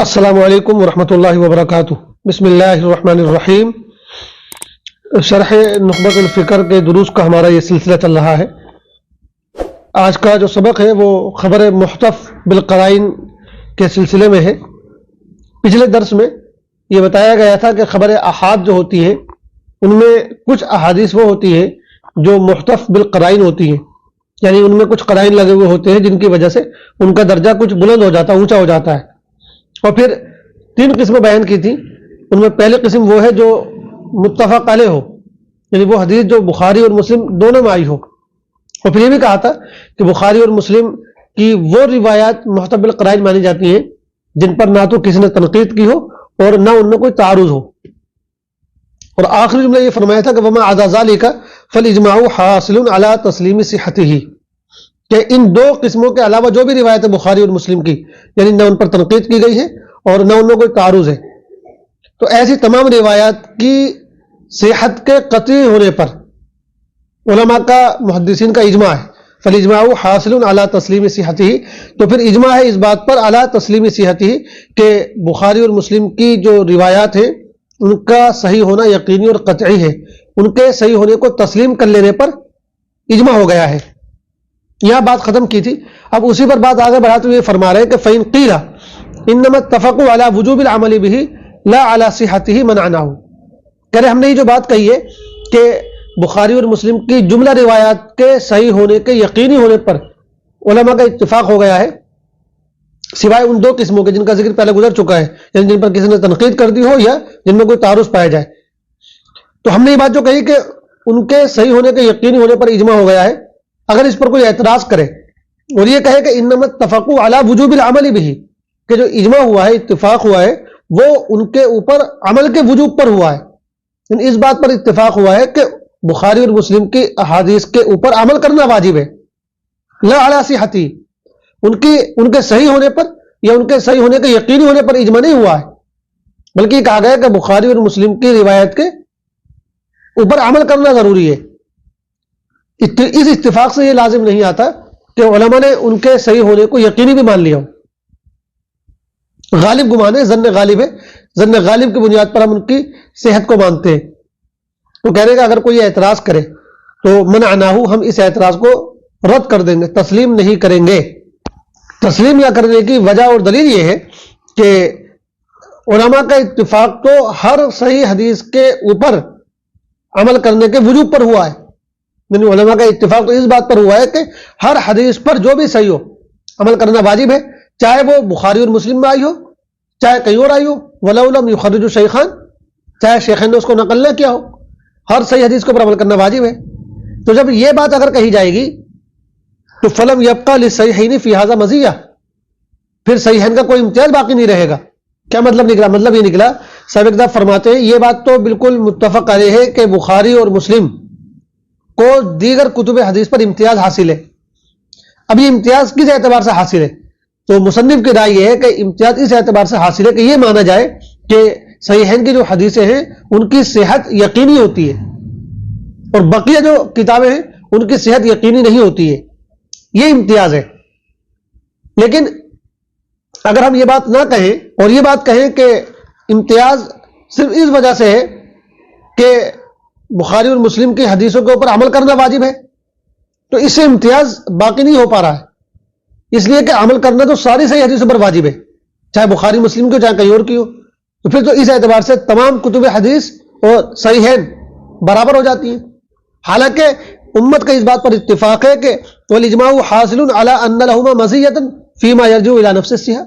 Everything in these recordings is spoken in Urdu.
السلام علیکم ورحمۃ اللہ وبرکاتہ۔ بسم اللہ الرحمن الرحیم۔ شرح نخبۃ الفکر کے دروس کا ہمارا یہ سلسلہ چل رہا ہے۔ آج کا جو سبق ہے وہ خبر محتف بالقرائن کے سلسلے میں ہے۔ پچھلے درس میں یہ بتایا گیا تھا کہ خبر احاد جو ہوتی ہے ان میں کچھ احادیث وہ ہوتی ہے جو محتف بالقرائن ہوتی ہیں، یعنی ان میں کچھ قرائن لگے ہوئے ہوتے ہیں جن کی وجہ سے ان کا درجہ کچھ بلند ہو جاتا ہے، اونچا ہو جاتا ہے۔ اور پھر تین قسمیں بیان کی تھیں۔ ان میں پہلی قسم وہ ہے جو متفق علیہ ہو، یعنی وہ حدیث جو بخاری اور مسلم دونوں میں آئی ہو۔ اور پھر یہ بھی کہا تھا کہ بخاری اور مسلم کی وہ روایات محتف بالقرائن مانی جاتی ہیں جن پر نہ تو کسی نے تنقید کی ہو اور نہ ان میں کوئی تعارض ہو۔ اور آخری جملہ یہ فرمایا تھا کہ وما عدا ذلک فالاجماع حاصل علی تسلیم صحتہ، کہ ان دو قسموں کے علاوہ جو بھی روایت ہے بخاری اور مسلم کی، یعنی نہ ان پر تنقید کی گئی ہے اور نہ ان میں کوئی تعارض ہے، تو ایسی تمام روایات کی صحت کے قطعی ہونے پر علماء کا، محدثین کا اجماع ہے۔ فالاجماع حاصل علی تسلیم صحتہ، تو پھر اجماع ہے اس بات پر علی تسلیم صحتہ کہ بخاری اور مسلم کی جو روایات ہیں ان کا صحیح ہونا یقینی اور قطعی ہے، ان کے صحیح ہونے کو تسلیم کر لینے پر اجماع ہو گیا ہے۔ یہاں بات ختم کی تھی، اب اسی پر بات آگے بڑھاتے ہوئے فرما رہے ہیں کہ فَإِن قِيلَ إِنَّمَا اتَّفَقُوا عَلَى وُجُوبِ الْعَمَلِ بِهِ لَا عَلَى صِحَتِهِ مَنَعْنَاهُ، کہہ رہے ہم نے یہ جو بات کہی ہے کہ بخاری اور مسلم کی جملہ روایات کے صحیح ہونے کے یقینی ہونے پر علماء کا اتفاق ہو گیا ہے، سوائے ان دو قسموں کے جن کا ذکر پہلے گزر چکا ہے، یعنی جن پر کسی نے تنقید کر دی ہو یا جن میں کوئی تعارض پایا جائے۔ تو ہم نے یہ بات جو کہی کہ ان کے صحیح ہونے کے یقینی ہونے پر اجماع ہو گیا ہے۔ اگر اس پر کوئی اعتراض کرے اور یہ کہے کہ انما اتفقوا علی وجوب العمل به، کہ جو اجماع ہوا ہے، اتفاق ہوا ہے، وہ ان کے اوپر عمل کے وجوب پر ہوا ہے، اس بات پر اتفاق ہوا ہے کہ بخاری اور مسلم کی احادیث کے اوپر عمل کرنا واجب ہے، لا علی صحتی، ان کے صحیح ہونے پر یا ان کے صحیح ہونے کے یقینی ہونے پر اجماع نہیں ہوا ہے، بلکہ یہ کہا گیا کہ بخاری اور مسلم کی روایت کے اوپر عمل کرنا ضروری ہے۔ اس اتفاق سے یہ لازم نہیں آتا کہ علماء نے ان کے صحیح ہونے کو یقینی بھی مان لیا ہو۔ غالب گمان ہے، ظن غالب ہے، ظن غالب کی بنیاد پر ہم ان کی صحت کو مانتے ہیں۔ تو کہہ رہے کہ اگر کوئی اعتراض کرے تو منعناہ، ہم اس اعتراض کو رد کر دیں گے، تسلیم نہیں کریں گے۔ تسلیم نہ کرنے کی وجہ اور دلیل یہ ہے کہ علماء کا اتفاق تو ہر صحیح حدیث کے اوپر عمل کرنے کے وجوب پر ہوا ہے، یعنی علماء کا اتفاق تو اس بات پر ہوا ہے کہ ہر حدیث پر جو بھی صحیح ہو عمل کرنا واجب ہے، چاہے وہ بخاری اور مسلم میں آئی ہو، چاہے کہیں اور آئی ہو، وَلَوْ لَمْ يُخَرِّجُ الشَّيْخَانِ، چاہے شیخین نے اس کو نقل نہ کیا ہو، ہر صحیح حدیث کے اوپر عمل کرنا واجب ہے۔ تو جب یہ بات اگر کہی جائے گی تو فَلَمْ يَبْقَ لِلصَّحِيحَيْنِ فِي هَذَا مَزِيَّةٌ، پھر صحیحین کا کوئی امتیاز باقی نہیں رہے گا۔ کیا مطلب نکلا؟ مطلب یہ نکلا، صاحب اقدام فرماتے ہیں یہ بات تو بالکل متفق علیہ ہے کہ بخاری اور مسلم کو دیگر کتب حدیث پر امتیاز حاصل ہے۔ اب یہ امتیاز کس اعتبار سے حاصل ہے؟ تو مصنف کی رائے یہ ہے کہ امتیاز اس اعتبار سے حاصل ہے کہ یہ مانا جائے کہ صحیحین کی جو حدیثیں ہیں ان کی صحت یقینی ہوتی ہے اور بقیہ جو کتابیں ہیں ان کی صحت یقینی نہیں ہوتی ہے، یہ امتیاز ہے۔ لیکن اگر ہم یہ بات نہ کہیں اور یہ بات کہیں کہ امتیاز صرف اس وجہ سے ہے کہ بخاری اور مسلم کی حدیثوں کے اوپر عمل کرنا واجب ہے، تو اس سے امتیاز باقی نہیں ہو پا رہا ہے، اس لیے کہ عمل کرنا تو ساری صحیح حدیثوں پر واجب ہے، چاہے بخاری مسلم کی ہو چاہے کہیں اور کی ہو۔ تو پھر تو اس اعتبار سے تمام کتب حدیث اور صحیحین برابر ہو جاتی ہیں۔ حالانکہ امت کا اس بات پر اتفاق ہے کہ والاجماع حاصل علی ان لہما مزیۃ فیما یرجع الی نفس الصحہ،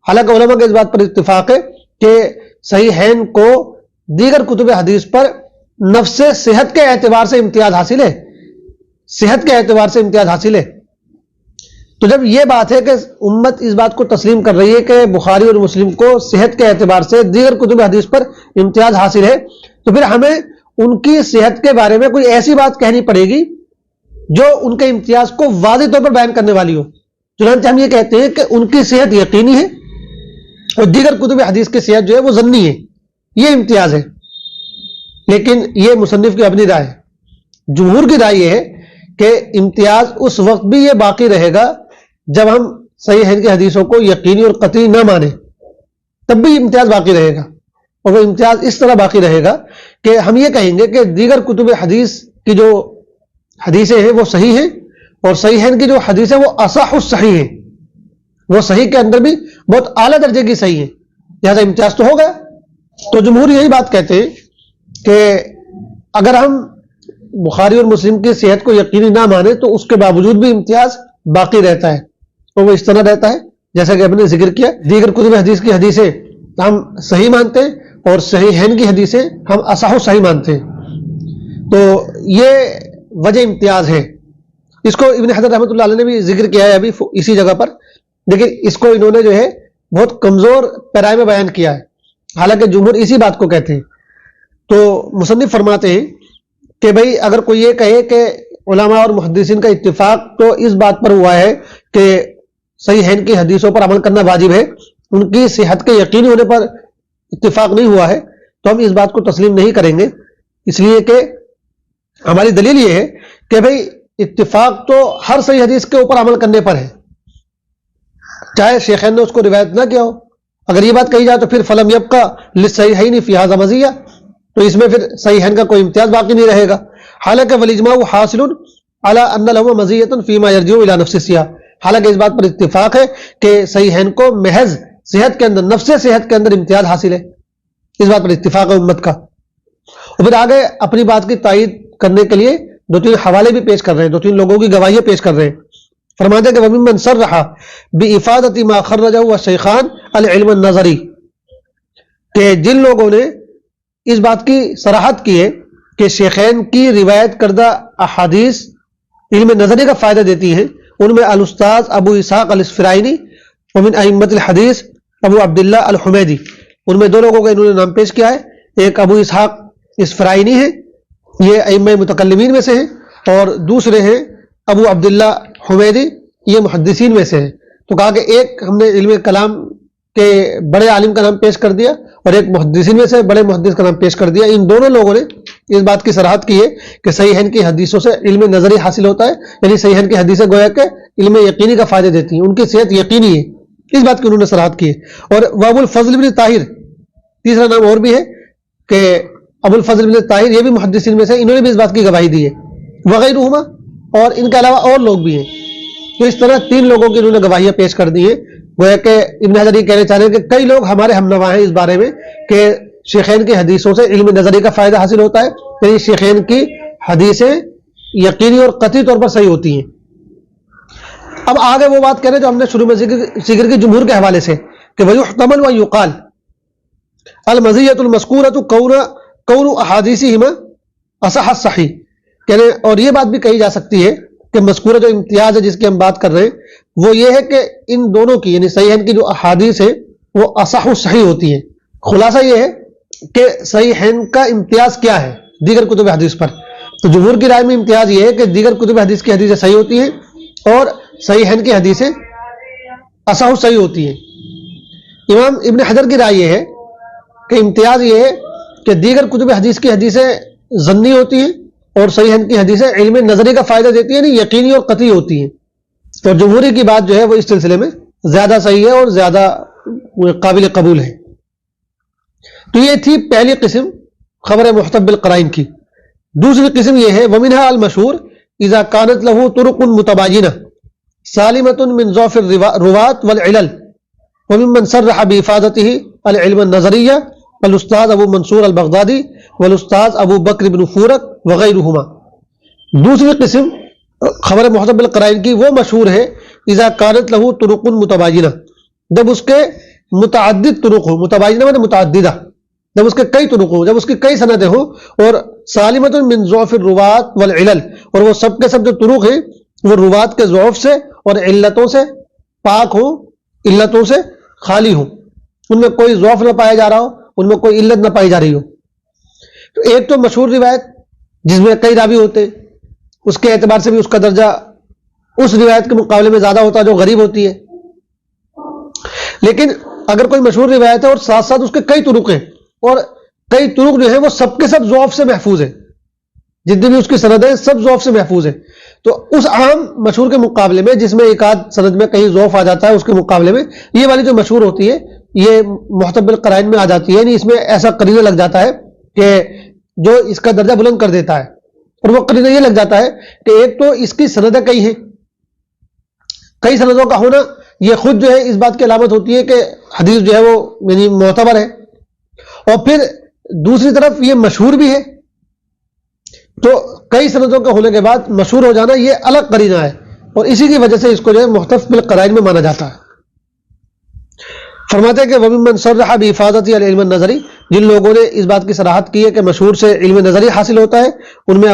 حالانکہ علماء کا اس بات پر اتفاق ہے کہ صحیحین کو دیگر کتب حدیث پر نفس صحت کے اعتبار سے امتیاز حاصل ہے، صحت کے اعتبار سے امتیاز حاصل ہے۔ تو جب یہ بات ہے کہ امت اس بات کو تسلیم کر رہی ہے کہ بخاری اور مسلم کو صحت کے اعتبار سے دیگر کتب حدیث پر امتیاز حاصل ہے، تو پھر ہمیں ان کی صحت کے بارے میں کوئی ایسی بات کہنی پڑے گی جو ان کے امتیاز کو واضح طور پر بیان کرنے والی ہو۔ چنانچہ ہم یہ کہتے ہیں کہ ان کی صحت یقینی ہے اور دیگر کتب حدیث کی صحت جو ہے وہ ظنی ہے، یہ امتیاز ہے۔ لیکن یہ مصنف کی اپنی رائے ہے، جمہور کی رائے یہ ہے کہ امتیاز اس وقت بھی یہ باقی رہے گا جب ہم صحیح کی حدیثوں کو یقینی اور قطعی نہ مانیں، تب بھی امتیاز باقی رہے گا، اور وہ امتیاز اس طرح باقی رہے گا کہ ہم یہ کہیں گے کہ دیگر کتب حدیث کی جو حدیثیں ہیں وہ صحیح ہیں، اور صحیحین کی جو حدیث ہے وہ اصح الصحیح ہے، وہ صحیح کے اندر بھی بہت اعلیٰ درجے کی صحیح ہے، لہٰذا امتیاز تو ہوگا۔ تو جمہور یہی بات کہتے ہیں کہ اگر ہم بخاری اور مسلم کی صحت کو یقینی نہ مانیں تو اس کے باوجود بھی امتیاز باقی رہتا ہے، اور وہ اس طرح رہتا ہے جیسا کہ ہم نے ذکر کیا، دیگر کتب حدیث کی حدیثیں ہم صحیح مانتے ہیں اور صحیحین کی حدیثیں ہم اصح و صحیح مانتے ہیں۔ تو یہ وجہ امتیاز ہے، اس کو ابن حجر رحمۃ اللہ علیہ نے بھی ذکر کیا ہے ابھی اسی جگہ پر، لیکن اس کو انہوں نے جو ہے بہت کمزور پیرائے میں بیان کیا ہے، حالانکہ جمہور اسی بات کو کہتے ہیں۔ تو مصنف فرماتے ہیں کہ بھئی اگر کوئی یہ کہے کہ علماء اور محدثین کا اتفاق تو اس بات پر ہوا ہے کہ صحیحین کی حدیثوں پر عمل کرنا واجب ہے، ان کی صحت کے یقینی ہونے پر اتفاق نہیں ہوا ہے، تو ہم اس بات کو تسلیم نہیں کریں گے، اس لیے کہ ہماری دلیل یہ ہے کہ بھئی اتفاق تو ہر صحیح حدیث کے اوپر عمل کرنے پر ہے، چاہے شیخین نے اس کو روایت نہ کیا ہو۔ اگر یہ بات کہی جائے تو پھر فلم یبقى للصحیحین فی ھذا مزیہ، تو اس میں پھر صحیحین کا کوئی امتیاز باقی نہیں رہے گا۔ حالانکہ والاجماع حاصل علی ان لهما مزیۃ فیما یرجع الی نفس السیاح، حالانکہ اس بات پر اتفاق ہے کہ صحیحین کو محض صحت کے اندر، نفس صحت کے اندر امتیاز حاصل ہے، اس بات پر اتفاق ہے امت کا۔ اور پھر آگے اپنی بات کی تائید کرنے کے لیے دو تین حوالے بھی پیش کر رہے ہیں، دو تین لوگوں کی گواہیاں پیش کر رہے ہیں۔ فرماتے ہیں کہ وممن صرح بافادۃ ما خرجہ الشیخان العلم النظری، کہ جن لوگوں نے اس بات کی صراحت کی ہے کہ شیخین کی روایت کردہ احادیث علم نظری کا فائدہ دیتی ہیں، ان میں الاستاذ ابو اسحاق الاسفرائینی ومن ائمۃ الحدیث ابو عبداللہ الحمیدی، ان میں دو لوگوں کا انہوں نے نام پیش کیا ہے، ایک ابو اسحاق اسفرائینی ہے، یہ ائمہ متکلمین میں سے ہیں، اور دوسرے ہیں ابو عبداللہ حمیدی، یہ محدثین میں سے ہیں۔ تو کہا کہ ایک ہم نے علم کلام کے بڑے عالم کا نام پیش کر دیا اور ایک محدثین میں سے بڑے محدث کا نام پیش کر دیا، ان دونوں لوگوں نے اس بات کی صراحت کی ہے کہ صحیحین کی حدیثوں سے علم نظری حاصل ہوتا ہے، یعنی صحیحین کی حدیثیں گویا کہ علم یقینی کا فائدہ دیتی ہیں، ان کی صحت یقینی ہے، اس بات کی انہوں نے صراحت کی ہے۔ اور ابو الفضل بن طاہر، تیسرا نام اور بھی ہے کہ ابو الفضل بن طاہر، یہ بھی محدثین میں سے، انہوں نے بھی اس بات کی گواہی دی ہے، وغیرہما، اور ان کے علاوہ اور لوگ بھی ہیں۔ تو اس طرح تین لوگوں کی انہوں نے گواہیاں پیش کر دی ہیں، گویا کہ ابن حجر یہ کہنے چاہ رہے ہیں کہ کئی لوگ ہمارے ہم نوا ہیں اس بارے میں کہ شیخین کی حدیثوں سے علم نظری کا فائدہ حاصل ہوتا ہے، یعنی شیخین کی حدیثیں یقینی اور قطعی طور پر صحیح ہوتی ہیں۔ اب آگے وہ بات کہہ رہے ہیں جو ہم نے شروع میں ذکر کی جمہور کے حوالے سے کہ وَيُحْتَمَلُ وَأَن يُقَالَ الْمَزِيَّةُ الْمَذْكُورَةُ كَوْنُ أَحَادِيثِهِمَا أَصَحَّ الصَّحِيحِ، کہنے اور یہ بات بھی کہی جا سکتی ہے کہ مذکورہ جو امتیاز ہے جس کی ہم بات کر رہے ہیں وہ یہ ہے کہ ان دونوں کی یعنی صحیحین کی جو احادیث ہیں وہ اصح صحیح ہوتی ہیں۔ خلاصہ یہ ہے کہ صحیحین کا امتیاز کیا ہے دیگر کتب حدیث پر، تو جمہور کی رائے میں امتیاز یہ ہے کہ دیگر کتب حدیث کی حدیثیں صحیح ہوتی ہیں اور صحیحین کی حدیثیں اصح صحیح ہوتی ہیں۔ امام ابن حجر کی رائے یہ ہے کہ امتیاز یہ ہے کہ دیگر کتب حدیث کی حدیثیں ظنی ہوتی ہیں اور صحیحین کی حدیثیں علم نظری کا فائدہ دیتی ہیں، یعنی یقینی اور قطعی ہوتی ہیں۔ تو جمہوری کی بات جو ہے وہ اس سلسلے میں زیادہ صحیح ہے اور زیادہ قابل قبول ہے۔ تو یہ تھی پہلی قسم خبر محتب بالقرائن کی۔ دوسری قسم یہ ہے ومنها المشہور اذا كانت له طرق متباینہ سالمة من ضعف الرواة والعلل، وممن صرح بافادته العلم النظریہ الاستاذ ابو منصور البغدادی والاستاذ ابو بکر بن فورک وغیرہما۔ دوسری قسم خبر محتب بالقرائن کی وہ مشہور ہے اذا كانت له طرق متباینہ، جب اس کے متعدد طرق ہوں، متباینہ معنی متعددہ، جب اس کے کئی طرق ہوں، جب اس کی کئی سندیں ہوں، اور سالمۃ من ضعف الرواة والعلل، اور وہ سب کے سب جو طرق ہیں وہ روات کے ضعف سے اور علتوں سے پاک ہوں، علتوں سے خالی ہوں، ان میں کوئی ضعف نہ پایا جا رہا ہو، ان میں کوئی علت نہ پائی جا رہی ہو۔ تو ایک تو مشہور روایت جس میں کئی راوی ہوتے ہیں، اس کے اعتبار سے بھی اس کا درجہ اس روایت کے مقابلے میں زیادہ ہوتا ہے جو غریب ہوتی ہے۔ لیکن اگر کوئی مشہور روایت ہے اور ساتھ ساتھ اس کے کئی طرق ہیں اور کئی طرق جو ہیں وہ سب کے سب ضعف سے محفوظ ہیں، جتنی بھی اس کی سند ہے سب ضعف سے محفوظ ہے، تو اس عام مشہور کے مقابلے میں جس میں ایک آدھ سند میں کہیں ضعف آ جاتا ہے اس کے مقابلے میں یہ والی جو مشہور ہوتی ہے یہ محتمل قرائن میں آ جاتی ہے، یعنی اس میں ایسا قرینہ لگ جاتا ہے کہ جو اس کا درجہ بلند کر دیتا ہے. اور وہ قرینہ یہ لگ جاتا ہے کہ ایک تو اس کی سندیں کئی ہیں، کئی سندوں کا ہونا یہ خود جو ہے اس بات کی علامت ہوتی ہے کہ حدیث جو ہے وہ یعنی معتبر ہے. اور پھر دوسری طرف یہ مشہور بھی ہے، تو کئی سندوں کا ہونے کے بعد مشہور ہو جانا یہ الگ قرینہ ہے، اور اسی کی وجہ سے اس کو جو ہے مختلف بالقرائن میں مانا جاتا ہے. فرماتے ہیں کہ وَمِمَّنْ صَرَّحَ بِإِفَادَتِ الْعِلْمِ النَّظَرِ، جن لوگوں نے اس بات کی صراحت کی ہے کہ مشہور سے علم نظری حاصل ہوتا ہے، ان میں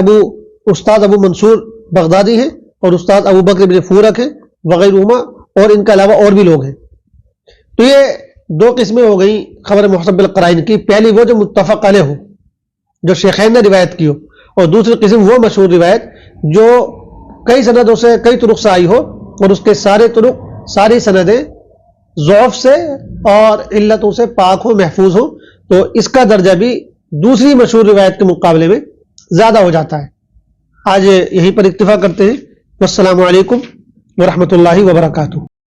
استاد ابو منصور بغدادی ہیں، اور استاد ابو بکر بن فورک ہیں وغیرہما، اور ان کے علاوہ اور بھی لوگ ہیں. تو یہ دو قسمیں ہو گئیں خبر محتمل بالقرائن کی. پہلی وہ جو متفق علیہ ہو، جو شیخین نے روایت کی ہو، اور دوسری قسم وہ مشہور روایت جو کئی سندوں سے کئی طرق سے آئی ہو، اور اس کے سارے طرق ساری سندیں ضعف سے اور علتوں سے پاک ہو، محفوظ ہو، تو اس کا درجہ بھی دوسری مشہور روایت کے مقابلے میں زیادہ ہو جاتا ہے. آج یہیں پر اکتفا کرتے ہیں. والسلام علیکم ورحمۃ اللہ وبرکاتہ.